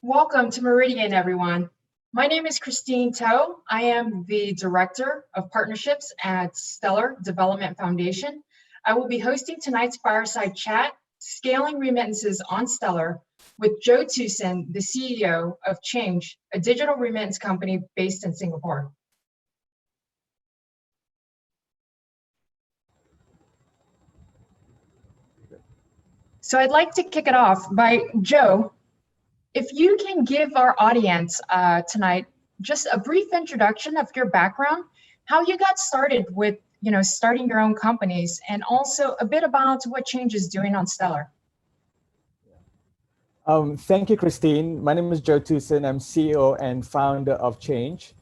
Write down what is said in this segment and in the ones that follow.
Welcome to Meridian, everyone. My name is Christine Toe. I am the Director of Partnerships at Stellar Development Foundation. I will be hosting tonight's fireside chat, Scaling Remittances on Stellar, with Joe Tusin, the CEO of Chynge, a digital remittance company based in Singapore. So I'd like to kick it off by Joe. If you can give our audience tonight just a brief introduction of your background, how you got started with starting your own companies, and also a bit about what Chynge is doing on Stellar. Thank you, Christine. My name is Joe Tusin. I'm CEO and founder of Chynge.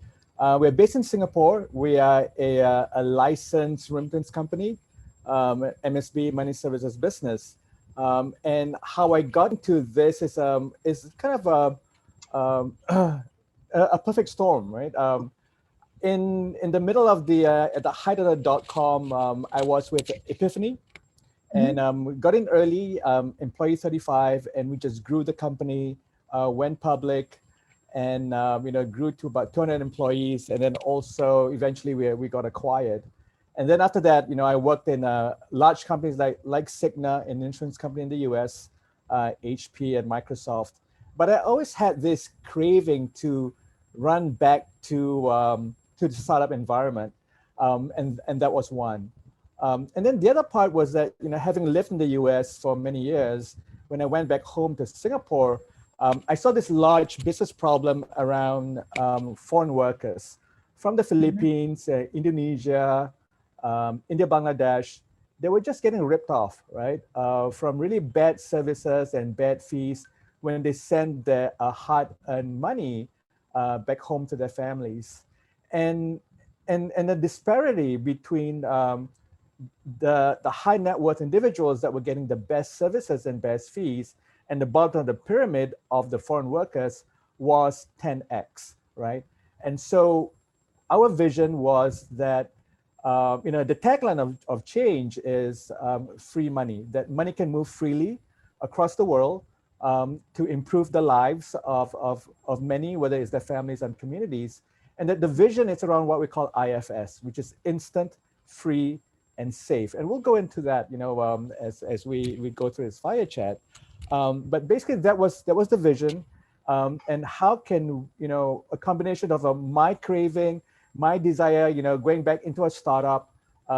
We're based in Singapore. We are a licensed remittance company, MSB, money services business. And how I got into this is kind of a perfect storm, right? In the middle of at the height of the .com, I was with Epiphany, and we got in early, employee 35, and we just grew the company, went public, and grew to about 200 employees, and then also eventually we got acquired. And then after that, I worked in large companies like Cigna, an insurance company in the US, HP and Microsoft. But I always had this craving to run back to the startup environment, and that was one. And then the other part was that, having lived in the US for many years, when I went back home to Singapore, I saw this large business problem around foreign workers from the Philippines, Indonesia, India, Bangladesh. They were just getting ripped off, right? From really bad services and bad fees when they send their hard-earned money back home to their families. And the disparity between the high net worth individuals that were getting the best services and best fees and the bottom of the pyramid of the foreign workers was 10x, right? And so our vision was that the tagline of Chynge is free money, that money can move freely across the world to improve the lives of many, whether it's their families and communities. And that the vision is around what we call IFS, which is instant, free, and safe. And we'll go into that, as we go through this fire chat. But basically that was the vision. And how can, a combination of my craving, my desire, going back into a startup,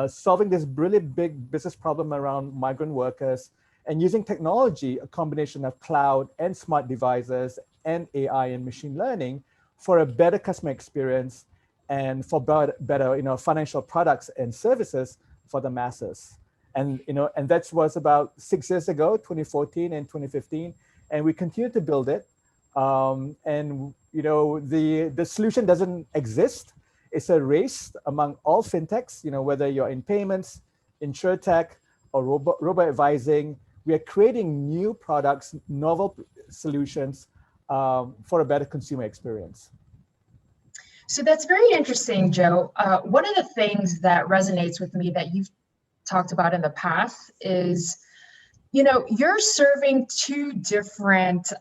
solving this really big business problem around migrant workers, and using technology, a combination of cloud and smart devices and AI and machine learning for a better customer experience and for better financial products and services for the masses. And and that was about 6 years ago, 2014 and 2015, and we continue to build it. And the solution doesn't exist. It's a race among all fintechs, whether you're in payments, insurtech, or robo advising. We are creating new products, novel solutions for a better consumer experience. So that's very interesting, Joe. One of the things that resonates with me that you've talked about in the past is, you're serving two different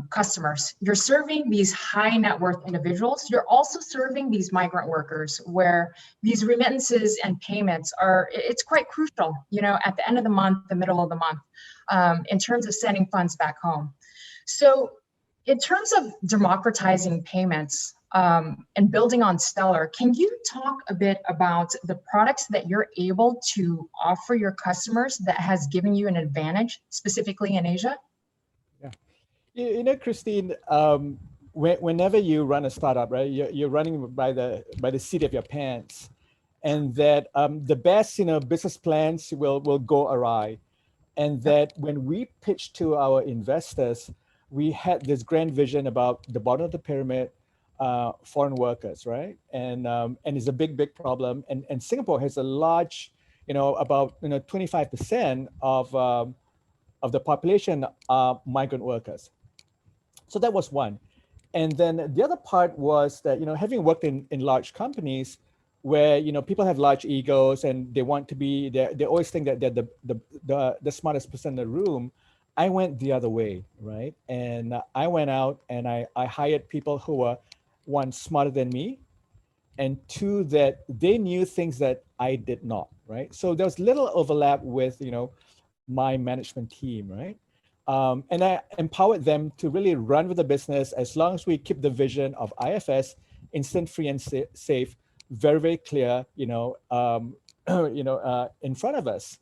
customers. You're serving these high net worth individuals. You're also serving these migrant workers, where these remittances and payments it's quite crucial, at the end of the month, the middle of the month, in terms of sending funds back home. So in terms of democratizing payments, and building on Stellar, can you talk a bit about the products that you're able to offer your customers that has given you an advantage, specifically in Asia? Yeah, Christine, whenever you run a startup, right, you're running by the seat of your pants, and that the best business plans will go awry, and that when we pitch to our investors, we had this grand vision about the bottom of the pyramid, foreign workers, right? And it's a big problem. And Singapore has a large, about 25% of the population are migrant workers. So that was one. And then the other part was that, having worked in large companies where, people have large egos and they want to be, they always think that they're the smartest person in the room. I went the other way, right? And I went out and I hired people who were, one, smarter than me, and two, that they knew things that I did not, right? So there was little overlap with, my management team, right? And I empowered them to really run with the business as long as we keep the vision of IFS, instant, free, and safe, very, very clear, in front of us.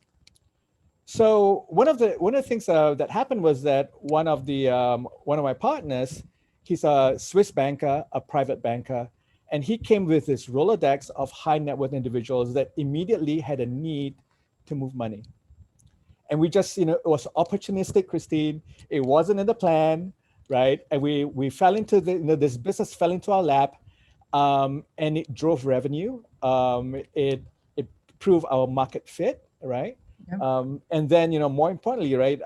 So one of the things that happened was that one of my partners, he's a Swiss banker, a private banker, and he came with this Rolodex of high net worth individuals that immediately had a need to move money. And we just, it was opportunistic, Christine. It wasn't in the plan, right? And we fell into this business fell into our lap, and it drove revenue. It proved our market fit, right? Yeah. And then, more importantly, right,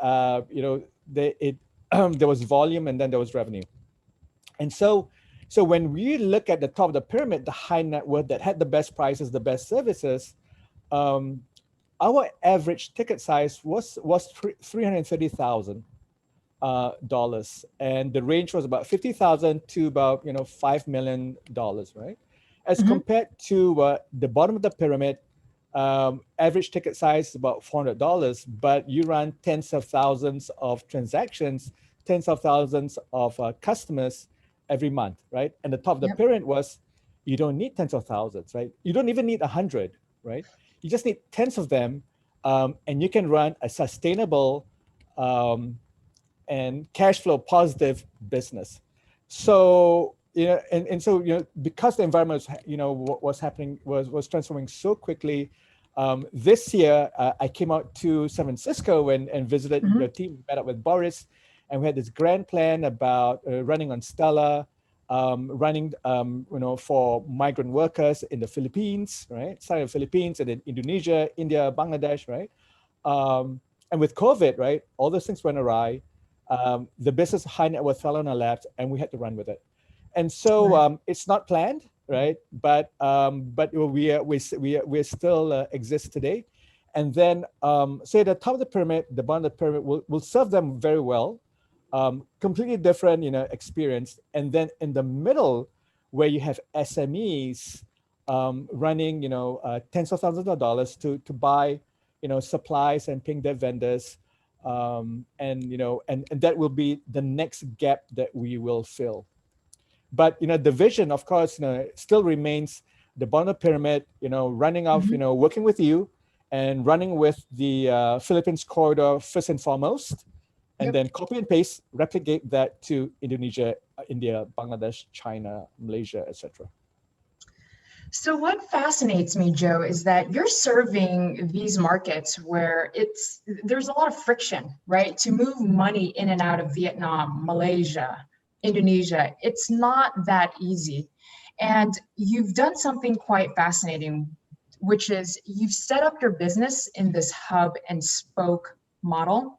there was volume and then there was revenue. And so when we look at the top of the pyramid, the high net worth that had the best prices, the best services, our average ticket size was $330,000, and the range was about $50,000 to about $5 million, right? As compared to the bottom of the pyramid, average ticket size is about $400, but you run tens of thousands of transactions, tens of thousands of customers every month, right? And the top of the pyramid was, you don't need tens of thousands, right? You don't even need 100, right? You just need tens of them, and you can run a sustainable and cash flow positive business. So because the environment was transforming so quickly, this year I came out to San Francisco and visited your team, met up with Boris, and we had this grand plan about running on Stella, running for migrant workers in the Philippines, right? Starting in the Philippines and then Indonesia, India, Bangladesh, right? And with COVID, right, all those things went awry. The business high net worth fell on our laps, and we had to run with it. And so it's not planned, right? But we still exist today. And then so at the top of the pyramid, the bottom of the pyramid will serve them very well. Completely different, experience. And then in the middle, where you have SMEs running, tens of thousands of dollars to buy, supplies and paying their vendors, and that will be the next gap that we will fill. But the vision, of course, still remains the bottom of the pyramid, running off, working with you and running with the Philippines corridor first and foremost. And then copy and paste, replicate that to Indonesia, India, Bangladesh, China, Malaysia, etc. So what fascinates me, Joe, is that you're serving these markets where there's a lot of friction, right? To move money in and out of Vietnam, Malaysia, Indonesia, it's not that easy. And you've done something quite fascinating, which is you've set up your business in this hub and spoke model.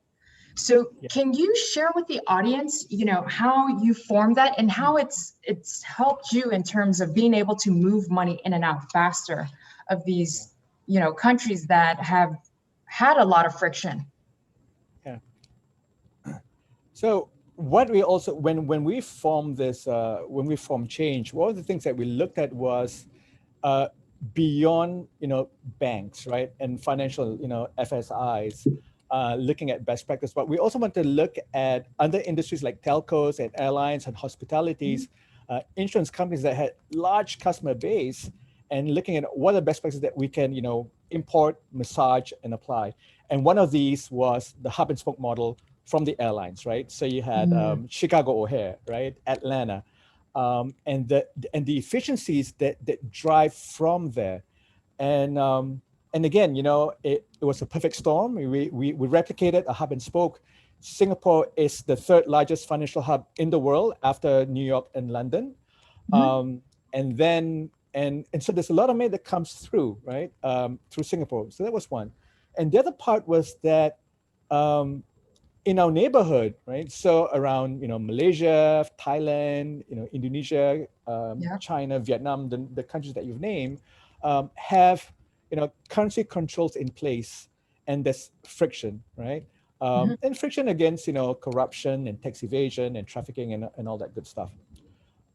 So can you share with the audience, how you formed that and how it's helped you in terms of being able to move money in and out faster of these, countries that have had a lot of friction? Yeah. So what we also, when we formed this, when we formed Chynge, one of the things that we looked at was beyond, banks, right, and financial, FSIs. Looking at best practice, but we also want to look at other industries like telcos and airlines and hospitalities, insurance companies that had large customer base, and looking at what are the best practices that we can, import, massage, and apply. And one of these was the hub and spoke model from the airlines, right? So you had Chicago O'Hare, right, Atlanta, and the efficiencies that drive from there, and again, it was a perfect storm. We replicated a hub and spoke. Singapore is the third largest financial hub in the world after New York and London. And so there's a lot of money that comes through, right, through Singapore. So that was one. And the other part was that in our neighborhood, right, so around, Malaysia, Thailand, Indonesia, China, Vietnam, the countries that you've named, have currency controls in place, and there's friction, right? and friction against, corruption and tax evasion and trafficking and all that good stuff.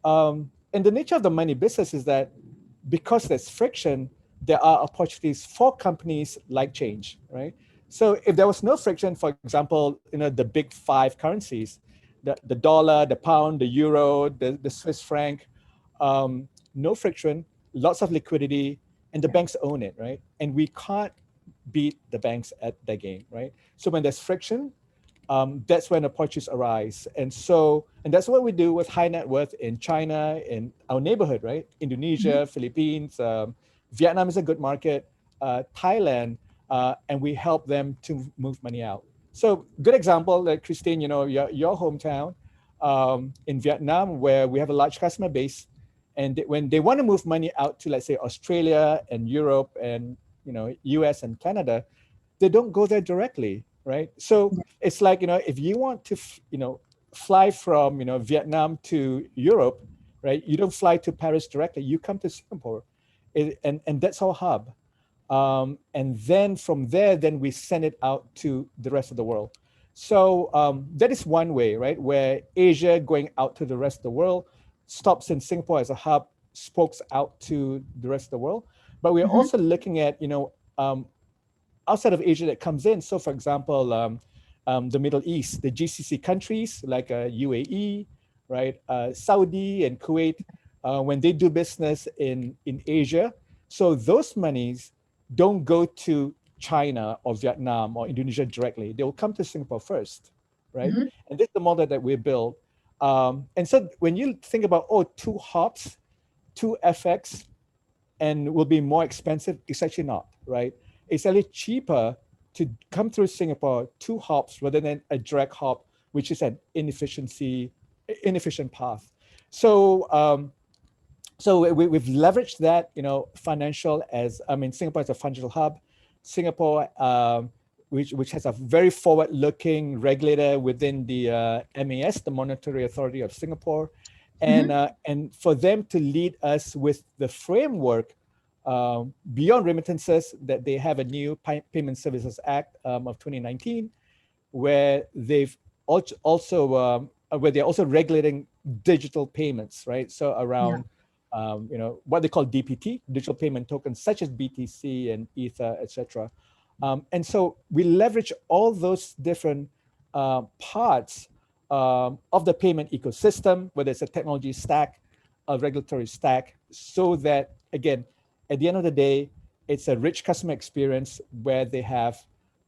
And the nature of the money business is that because there's friction, there are opportunities for companies like Chynge, right? So if there was no friction, for example, the big five currencies, the dollar, the pound, the euro, the Swiss franc, no friction, lots of liquidity, and the banks own it, right? And we can't beat the banks at their game, right? So when there's friction, that's when opportunities arise. And that's what we do with high net worth in China, in our neighborhood, right? Indonesia, Philippines, Vietnam is a good market, Thailand, and we help them to move money out. So good example, like Christine, your hometown in Vietnam, where we have a large customer base, and when they want to move money out to, let's say, Australia and Europe and US and Canada, they don't go there directly, right? So it's like, if you want to, fly from, Vietnam to Europe, right? You don't fly to Paris directly, you come to Singapore, and that's our hub. And then from there, then we send it out to the rest of the world. So that is one way, right? Where Asia going out to the rest of the world stops in Singapore as a hub, spokes out to the rest of the world. But we're also looking at, outside of Asia that comes in. So for example, the Middle East, the GCC countries like UAE, right? Saudi and Kuwait, when they do business in Asia. So those monies don't go to China or Vietnam or Indonesia directly. They will come to Singapore first, right? And this is the model that we built. And so when you think about, two hops, two FX, and will be more expensive, it's actually not, right? It's actually cheaper to come through Singapore, two hops rather than a direct hop, which is an inefficient path. So we've leveraged that, financial Singapore is a financial hub. Singapore, which has a very forward-looking regulator within the MAS, the Monetary Authority of Singapore, and for them to lead us with the framework beyond remittances, that they have a new Payment Services Act of 2019, where they've also where they're also regulating digital payments, right? So around what they call DPT, digital payment tokens, such as BTC and Ether, etc. And so we leverage all those different parts of the payment ecosystem, whether it's a technology stack, a regulatory stack, so that, again, at the end of the day, it's a rich customer experience where they have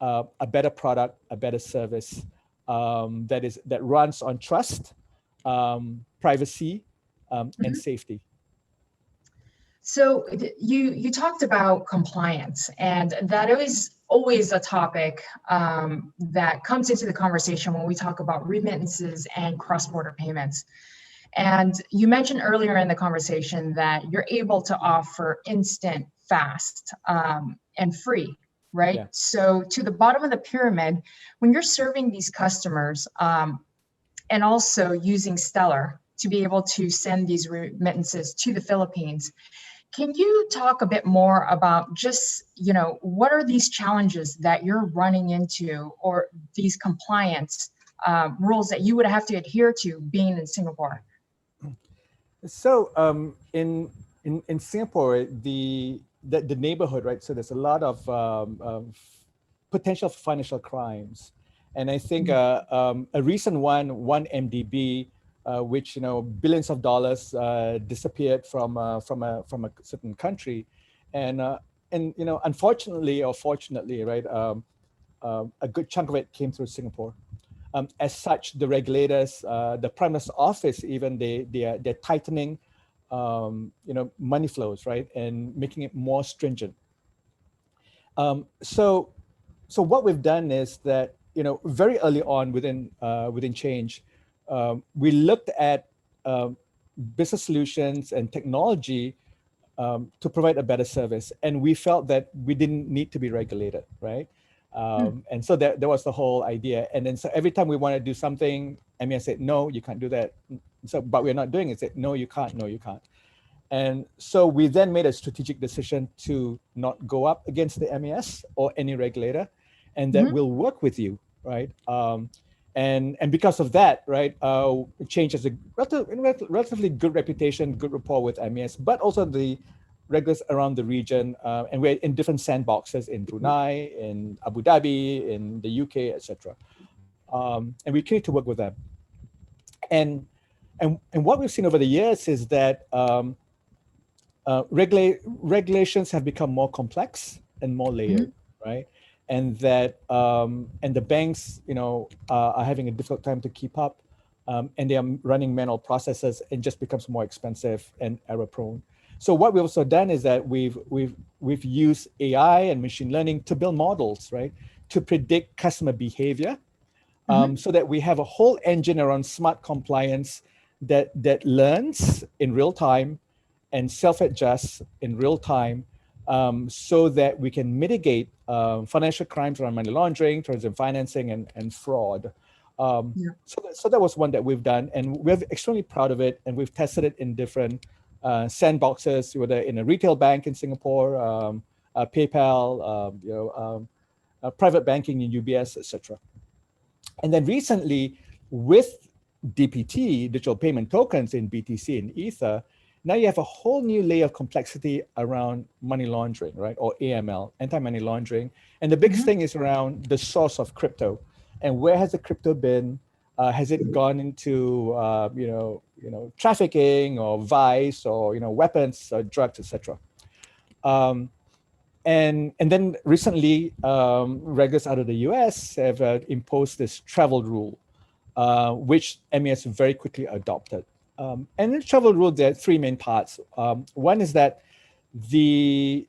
a better product, a better service that runs on trust, privacy, and safety. So you talked about compliance, and that is always a topic that comes into the conversation when we talk about remittances and cross-border payments. And you mentioned earlier in the conversation that you're able to offer instant, fast, and free, right? Yeah. So to the bottom of the pyramid, when you're serving these customers and also using Stellar to be able to send these remittances to the Philippines, can you talk a bit more about just, what are these challenges that you're running into, or these compliance rules that you would have to adhere to being in Singapore? So in Singapore, the neighborhood, right? So there's a lot of potential financial crimes, and I think a recent one MDB, which billions of dollars disappeared from a certain country, and unfortunately or fortunately, right, a good chunk of it came through Singapore. As such, the regulators, the Prime Minister's office, even they're tightening, money flows, right, and making it more stringent. So what we've done is that very early on within Chynge, we looked at business solutions and technology to provide a better service, and we felt that we didn't need to be regulated, right? And so that was the whole idea. And then so every time we want to do something, MES said, no, you can't do that. So, but we're not doing it. Said, no, you can't. No, you can't. And so we then made a strategic decision to not go up against the MES or any regulator, and that we'll work with you, right? And because of that, right, Chynge has a relatively good reputation, good rapport with MES, but also the regulars around the region, and we're in different sandboxes in Brunei, in Abu Dhabi, in the UK, etc. And we continue to work with them. And what we've seen over the years is that regulations have become more complex and more layered, right? And that and the banks, are having a difficult time to keep up, and they are running manual processes, and just becomes more expensive and error prone. So what we've also done is that we've used AI and machine learning to build models, right, to predict customer behavior, so that we have a whole engine around smart compliance that learns in real time and self-adjusts in real time, so that we can mitigate financial crimes around money laundering, terrorism financing, and fraud. So that was one that we've done, and we're extremely proud of it. And we've tested it in different sandboxes, whether in a retail bank in Singapore, PayPal, private banking in UBS, etc. And then recently, with DPT, digital payment tokens in BTC and Ether, now you have a whole new layer of complexity around money laundering, right? Or AML, anti-money laundering. And the biggest thing is around the source of crypto. And where has the crypto been? Has it gone into, trafficking or vice or, weapons, or drugs, etc. And then recently, regulators out of the US have imposed this travel rule, which MES very quickly adopted. And in the travel rule, there are three main parts. One is that the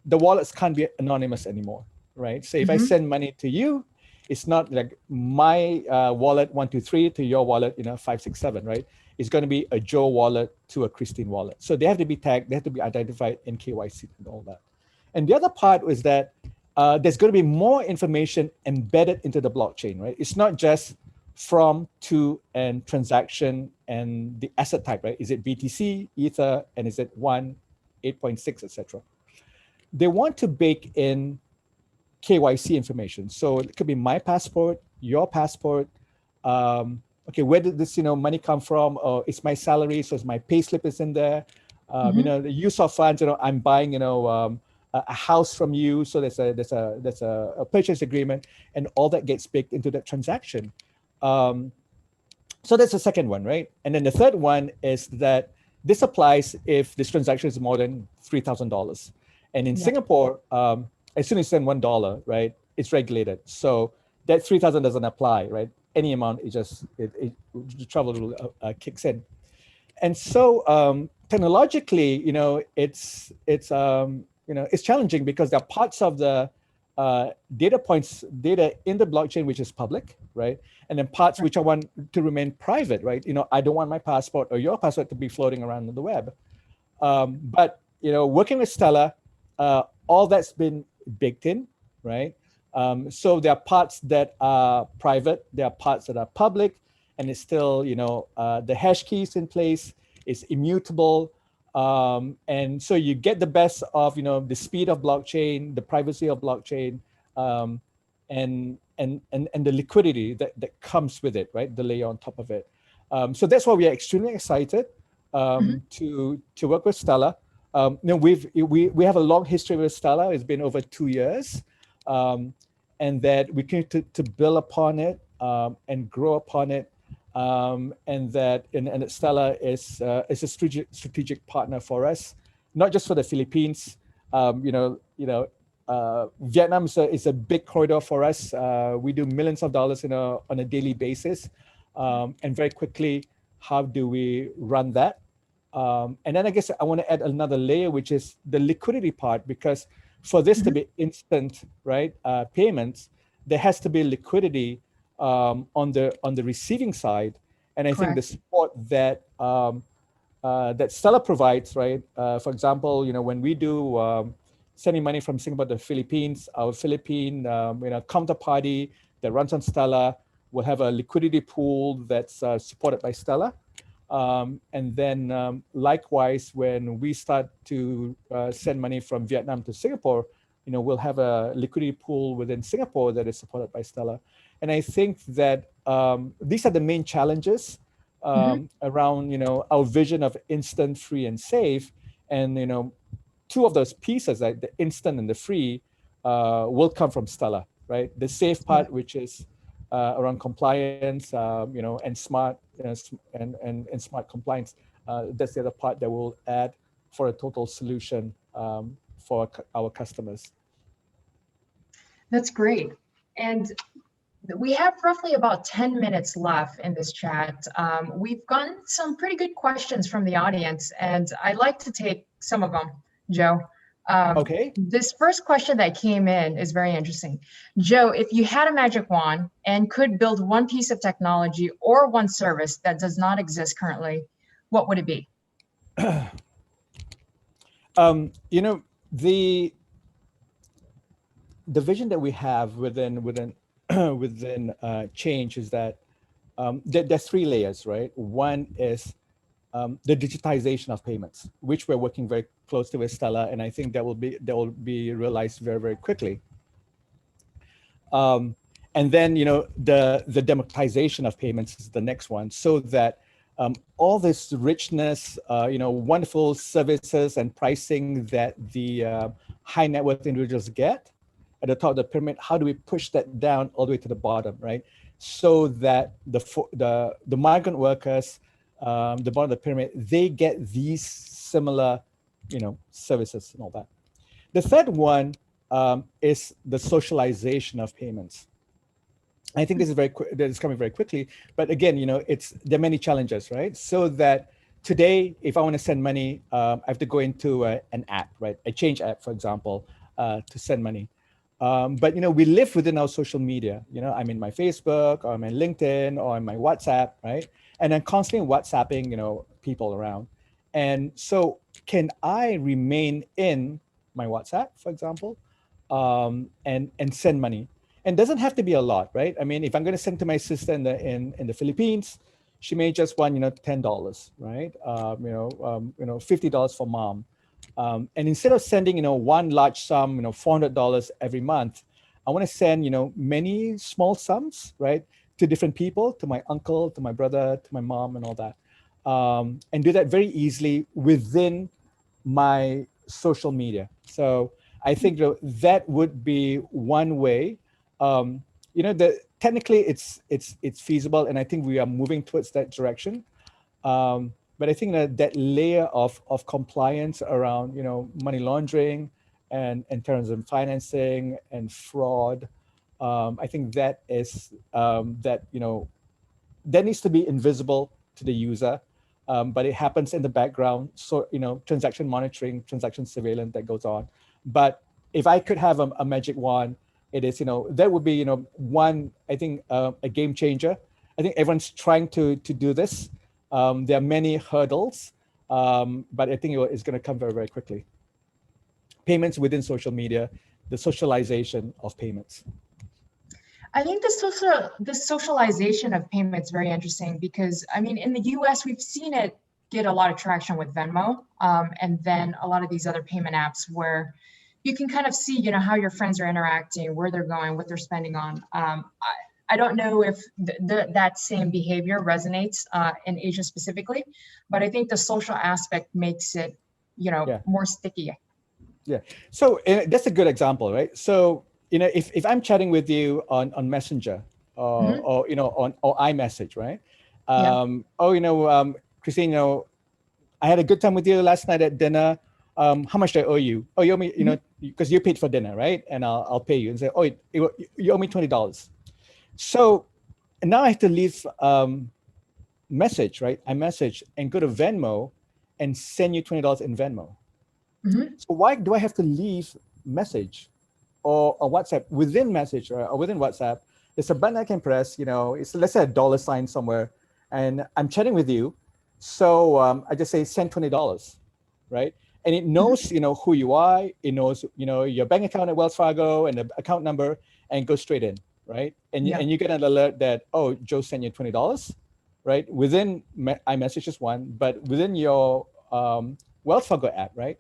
wallets can't be anonymous anymore, right? So if I send money to you, it's not like my wallet 123 to your wallet, 567, right? It's going to be a Joe wallet to a Christine wallet. So they have to be tagged, they have to be identified in KYC and all that. And the other part was that there's going to be more information embedded into the blockchain, right? It's not just from, to, and transaction and the asset type, right? Is it BTC, Ether, and is it 1, 8.6, etc. They want to bake in KYC information. So it could be my passport, your passport. Okay, where did this money come from? Or it's my salary, so it's my pay slip is in there. The use of funds. I'm buying a house from you, so there's a purchase agreement, and all that gets baked into that transaction. So that's the second one, right? And then the third one is that this applies if this transaction is more than $3,000. And in Singapore, as soon as you send $1, right, it's regulated. So that 3,000 doesn't apply, right? Any amount, the travel rule kicks in. And so technologically, it's challenging because there are parts of the data in the blockchain which is public, right? And then parts which I want to remain private, right? I don't want my passport or your passport to be floating around on the web. But working with Stellar, all that's been baked in, right? So there are parts that are private, there are parts that are public, and it's still, the hash keys in place, it's immutable. And so you get the best of, the speed of blockchain, the privacy of blockchain, and the liquidity that comes with it, right? The layer on top of it. So that's why we are extremely excited to work with Stellar. We have a long history with Stellar. It's been over 2 years, and that we continue to build upon it and grow upon it. And that Stellar is a strategic partner for us, not just for the Philippines. Vietnam is a big corridor for us. We do millions of dollars on a daily basis, and very quickly, how do we run that? And then I guess I want to add another layer, which is the liquidity part, because for this to be instant, right, payments, there has to be liquidity on the receiving side, and I think the support that that Stellar provides, right? For example, when we do sending money from Singapore to the Philippines, our Philippine counterparty that runs on Stellar will have a liquidity pool that's supported by Stellar. And then likewise, when we start to send money from Vietnam to Singapore, we'll have a liquidity pool within Singapore that is supported by Stellar. And I think that these are the main challenges around, our vision of instant, free, and safe. And, two of those pieces, like the instant and the free, will come from Stellar, right? The safe part, which is around compliance, and smart, and smart compliance. That's the other part that will add for a total solution for our customers. That's great. And we have roughly about 10 minutes left in this chat. We've gotten some pretty good questions from the audience, and I'd like to take some of them, Joe. Okay. This first question that came in is very interesting. Joe, if you had a magic wand and could build one piece of technology or one service that does not exist currently, what would it be? The vision that we have within Chynge is that there's three layers, right? One is the digitization of payments, which we're working very closely with Stella, and I think that will be realized very, very quickly. And then the democratization of payments is the next one, so that all this richness, wonderful services and pricing that the high net worth individuals get at the top of the pyramid, how do we push that down all the way to the bottom, right? So that the migrant workers, the bottom of the pyramid, they get these similar, services and all that. The third one is the socialization of payments. I think this is coming very quickly, but again, there are many challenges, right? So that today, if I want to send money, I have to go into an app, right? A Chynge app, for example, to send money. But we live within our social media. I'm in my Facebook, or I'm in LinkedIn, or in my WhatsApp, right? And I'm constantly WhatsApping, people around. And so, can I remain in my WhatsApp, for example, and send money? And doesn't have to be a lot, right? I mean, if I'm going to send to my sister in the Philippines, she may just want $10, right? $50 for mom. And instead of sending one large sum, $400 every month, I want to send many small sums, right, to different people, to my uncle, to my brother, to my mom, and all that, and do that very easily within my social media. So I think that would be one way. Technically it's feasible, and I think we are moving towards that direction. But I think that layer of compliance around, money laundering and terrorism financing and fraud, I think that is that needs to be invisible to the user, but it happens in the background. So transaction monitoring, transaction surveillance that goes on. But if I could have a magic wand, it is that would be one, I think, a game changer. I think everyone's trying to do this. There are many hurdles, but I think it's going to come very, very quickly. Payments within social media, the socialization of payments. I think the socialization of payments is very interesting because, I mean, in the US, we've seen it get a lot of traction with Venmo, and then a lot of these other payment apps where you can kind of see, how your friends are interacting, where they're going, what they're spending on. I don't know if that same behavior resonates in Asia specifically, but I think the social aspect makes it, more sticky. Yeah. So that's a good example, right? So, if I'm chatting with you on Messenger or iMessage, right? Christine, I had a good time with you last night at dinner. How much do I owe you? Oh, you owe me, because you paid for dinner, right? And I'll pay you and say, oh, you owe me $20. So now I have to leave message, right? I message and go to Venmo and send you $20 in Venmo. So why do I have to leave message or WhatsApp? Within message or within WhatsApp, there's a button I can press, it's, let's say, a $sign somewhere, and I'm chatting with you. So I just say send $20, right? And it knows, who you are. It knows, your bank account at Wells Fargo and the account number, and goes straight in, right? And you get an alert that, oh, Joe sent you $20, right? Within iMessage is one, but within your Wells Fargo app, right?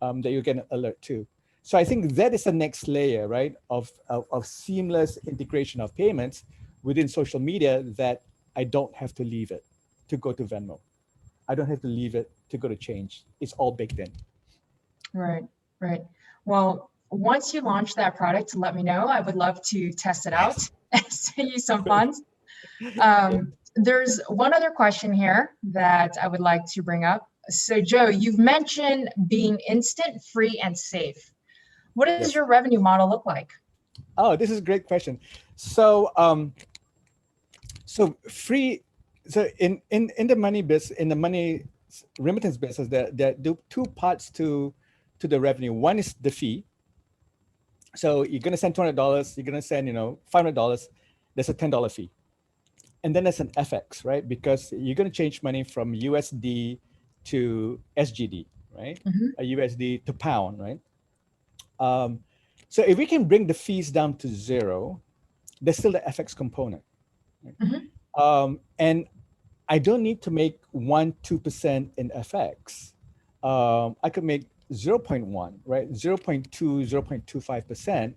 That you get an alert too. So I think that is the next layer, right, of seamless integration of payments within social media, that I don't have to leave it to go to Venmo. I don't have to leave it to go to Chynge. It's all baked in. Right, right. Well, once you launch that product, let me know. I would love to test it out and send you some funds. There's one other question here that I would like to bring up. So Joe, you've mentioned being instant, free, and safe. What does Yes. your revenue model look like? Oh, this is a great question. So, so free. So in the money business, in the money remittance business, there are two parts to the revenue. One is the fee. So you're going to send $200. You're going to send, $500. There's a $10 fee. And then there's an FX, right? Because you're going to change money from USD to SGD, right? A USD to pound, right? So if we can bring the fees down to zero, there's still the FX component. Right? And I don't need to make 1-2% in FX. I could make 0.1, right? 0.2, 0.25%,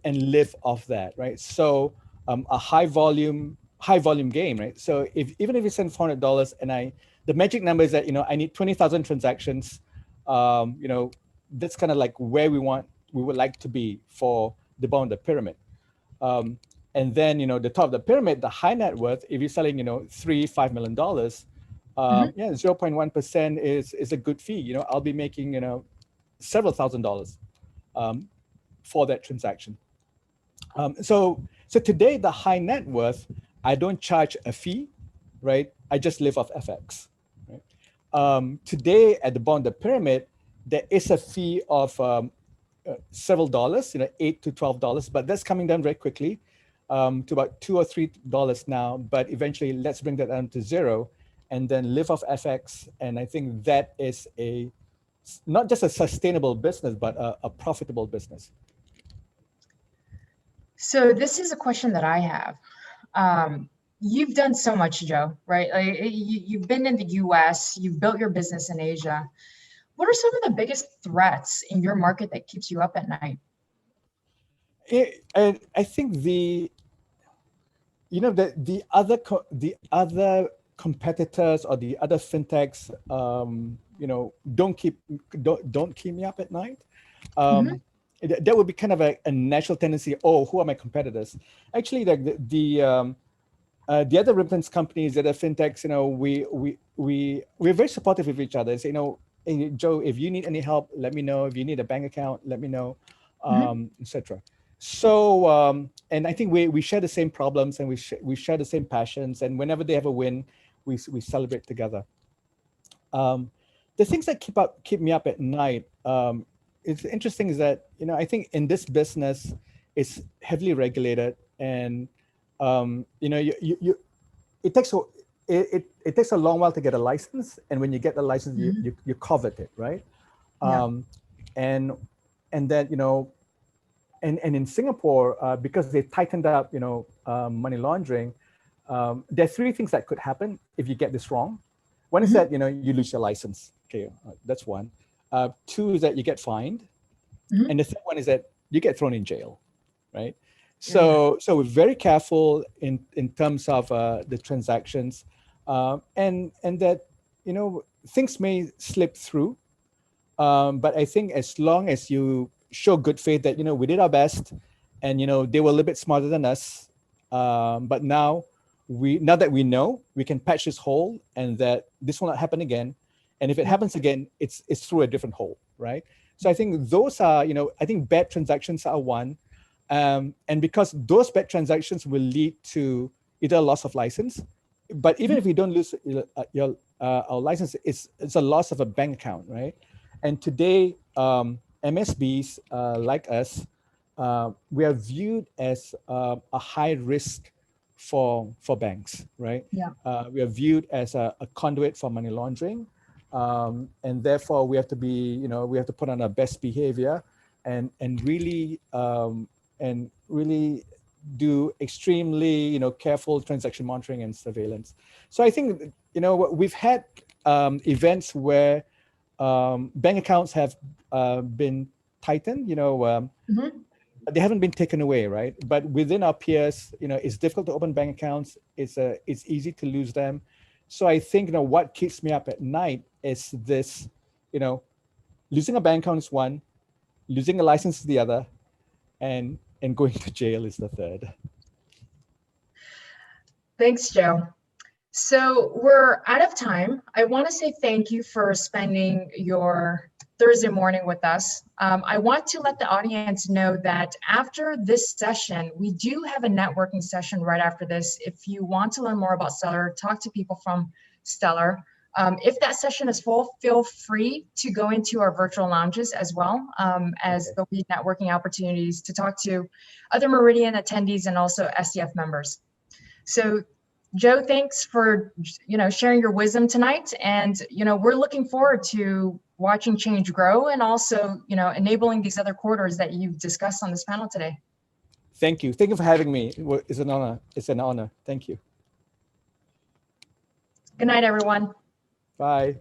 and live off that, right? So a high volume game, right? So even if you send $400 and the magic number is that, I need 20,000 transactions, that's kind of like where we would like to be for the bottom of the pyramid. And then, the top of the pyramid, the high net worth, if you're selling, $3-5 million, 0.1% is a good fee. I'll be making, several $1,000s for that transaction. So today, the high net worth, I don't charge a fee, right? I just live off FX. Right? Today, at the bottom of the pyramid, there is a fee of several dollars, $8 to $12, but that's coming down very quickly to about $2 or $3 now. But eventually, let's bring that down to zero, and then live off FX. And I think that is not just a sustainable business, but a profitable business. So this is a question that I have. You've done so much, Joe, right? Like, you've been in the US, you've built your business in Asia. What are some of the biggest threats in your market that keeps you up at night? I think the other competitors or the other fintechs, don't keep me up at night. That would be kind of a natural tendency. Oh, who are my competitors? Actually, the other remittance companies, the other fintechs, we're very supportive of each other. So, hey, Joe, if you need any help, let me know. If you need a bank account, let me know, etc. So, and I think we share the same problems, and we share the same passions. And whenever they have a win, we celebrate together. The things that keep me up at night, it's interesting is that, I think in this business, it's heavily regulated, and it takes a long while to get a license, and when you get the license, you covet it, right? And then and in Singapore, because they tightened up money laundering, there are three things that could happen if you get this wrong. One is that you lose your license. Okay, that's one. Two is that you get fined, and the third one is that you get thrown in jail, right? So we're very careful in terms of the transactions, and that things may slip through, but I think as long as you show good faith that we did our best, and they were a little bit smarter than us, but now that we know, we can patch this hole, and that this will not happen again. And if it happens again, it's through a different hole, right? So I think those are, I think bad transactions are one. And because those bad transactions will lead to either loss of license, but even if you don't lose our license, it's a loss of a bank account, right? And today, MSBs like us, we are viewed as a high risk for banks, right? We are viewed as a conduit for money laundering. And therefore we have to be, we have to put on our best behavior and really do extremely, careful transaction monitoring and surveillance. So I think, we've had events where bank accounts have been tightened, Mhm. they haven't been taken away, right? But within our peers, it's difficult to open bank accounts. It's easy to lose them. So I think, what keeps me up at night is this, losing a bank account is one, losing a license is the other, and going to jail is the third. Thanks, Joe. So we're out of time. I want to say thank you for spending your Thursday morning with us. I want to let the audience know that after this session, we do have a networking session right after this. If you want to learn more about Stellar, talk to people from Stellar. If that session is full, feel free to go into our virtual lounges as well, as there'll be networking opportunities to talk to other Meridian attendees and also SDF members. So Joe, thanks for sharing your wisdom tonight, and we're looking forward to watching Chynge grow and also enabling these other corridors that you've discussed on this panel today. Thank you for having me. It's an honor. Thank you. Good night, everyone. Bye.